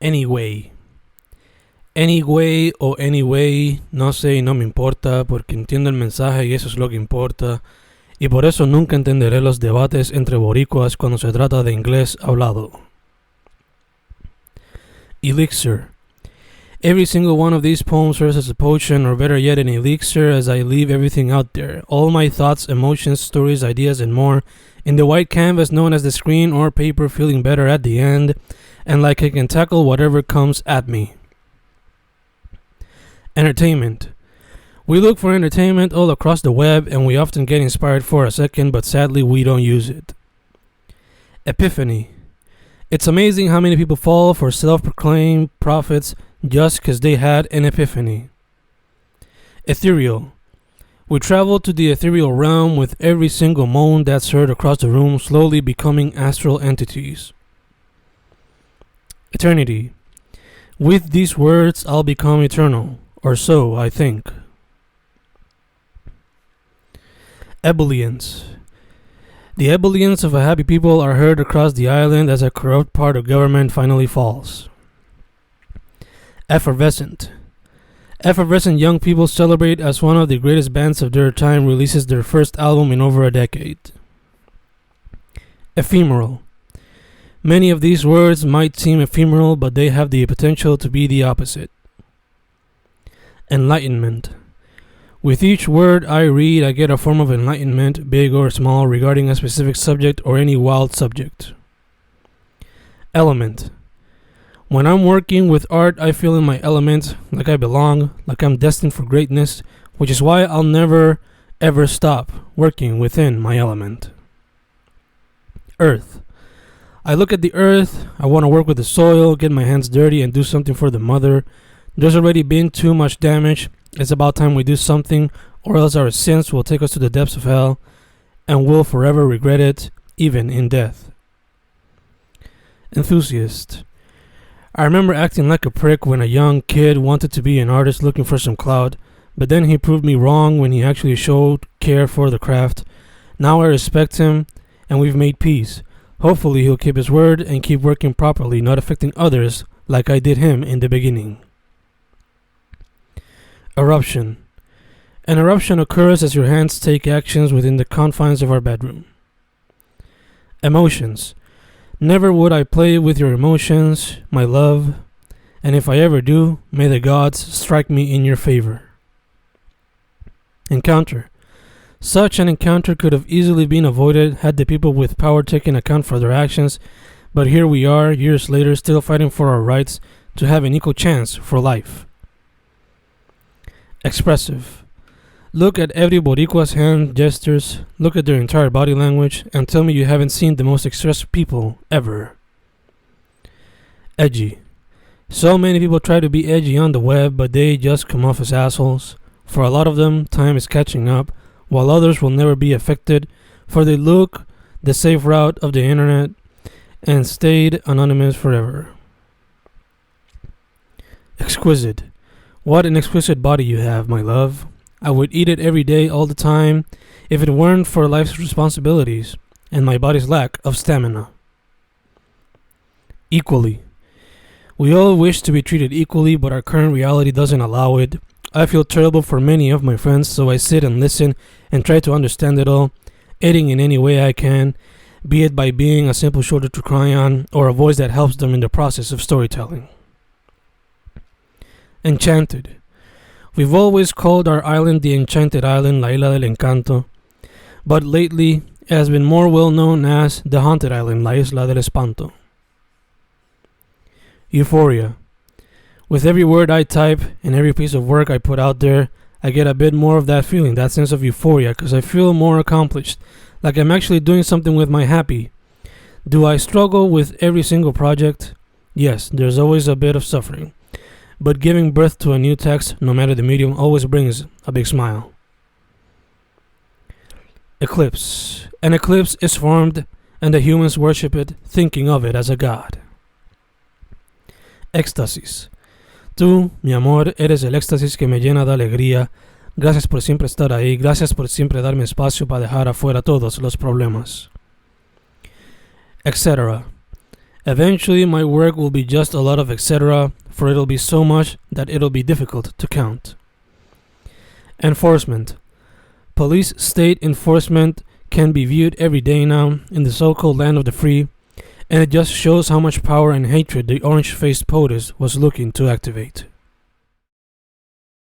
Anyway. Anyway o anyway, no sé y no me importa porque entiendo el mensaje y eso es lo que importa. Y por eso nunca entenderé los debates entre boricuas cuando se trata de inglés hablado. Elixir. Every single one of these poems serves as a potion, or better yet an elixir, as I leave everything out there. All my thoughts, emotions, stories, ideas, and more, in the white canvas known as the screen or paper, feeling better at the end, and like I can tackle whatever comes at me. Entertainment. We look for entertainment all across the web, and we often get inspired for a second, but sadly we don't use it. Epiphany. It's amazing how many people fall for self-proclaimed prophets just because they had an epiphany. Ethereal. We travel to the ethereal realm with every single moan that's heard across the room, slowly becoming astral entities. Eternity. With these words, I'll become eternal, or so I think. Ebullience. The ebullience of a happy people are heard across the island as a corrupt part of government finally falls. Effervescent. Effervescent young people celebrate as one of the greatest bands of their time releases their first album in over a decade. Ephemeral. Many of these words might seem ephemeral, but they have the potential to be the opposite. Enlightenment. With each word I read, I get a form of enlightenment, big or small, regarding a specific subject or any wild subject. Element. When I'm working with art, I feel in my element, like I belong, like I'm destined for greatness, which is why I'll never, ever stop working within my element. Earth. I look at the earth, I want to work with the soil, get my hands dirty and do something for the mother. There's already been too much damage. It's about time we do something, or else our sins will take us to the depths of hell, and we'll forever regret it, even in death. Enthusiast. I remember acting like a prick when a young kid wanted to be an artist looking for some clout, but then he proved me wrong when he actually showed care for the craft. Now I respect him, and we've made peace. Hopefully he'll keep his word and keep working properly, not affecting others like I did him in the beginning. Eruption. An eruption occurs as your hands take actions within the confines of our bedroom. Emotions. Never would I play with your emotions, my love, and if I ever do, may the gods strike me in your favor. Encounter. Such an encounter could have easily been avoided had the people with power taken account for their actions, but here we are, years later, still fighting for our rights to have an equal chance for life. Expressive. Look at every Boricua's hand gestures, look at their entire body language, and tell me you haven't seen the most expressive people ever. Edgy. So many people try to be edgy on the web, but they just come off as assholes. For a lot of them, time is catching up, while others will never be affected, for they look the safe route of the internet and stayed anonymous forever. Exquisite. What an exquisite body you have, my love. I would eat it every day, all the time, if it weren't for life's responsibilities and my body's lack of stamina. Equally. We all wish to be treated equally, but our current reality doesn't allow it. I feel terrible for many of my friends, so I sit and listen and try to understand it all, aiding in any way I can, be it by being a simple shoulder to cry on or a voice that helps them in the process of storytelling. Enchanted. We've always called our island the Enchanted Island, La Isla del Encanto, but lately it has been more well known as the Haunted Island, La Isla del Espanto. Euphoria. With every word I type and every piece of work I put out there, I get a bit more of that feeling, that sense of euphoria, because I feel more accomplished, like I'm actually doing something with my happy. Do I struggle with every single project? Yes, there's always a bit of suffering. But giving birth to a new text, no matter the medium, always brings a big smile. Eclipse. An eclipse is formed, and the humans worship it, thinking of it as a god. Éxtasis. Tú, mi amor, eres el éxtasis que me llena de alegría. Gracias por siempre estar ahí. Gracias por siempre darme espacio para dejar afuera todos los problemas. Etc. Eventually, my work will be just a lot of etc., for it'll be so much that it'll be difficult to count. Enforcement. Police state enforcement can be viewed every day now in the so-called land of the free, and it just shows how much power and hatred the orange-faced POTUS was looking to activate.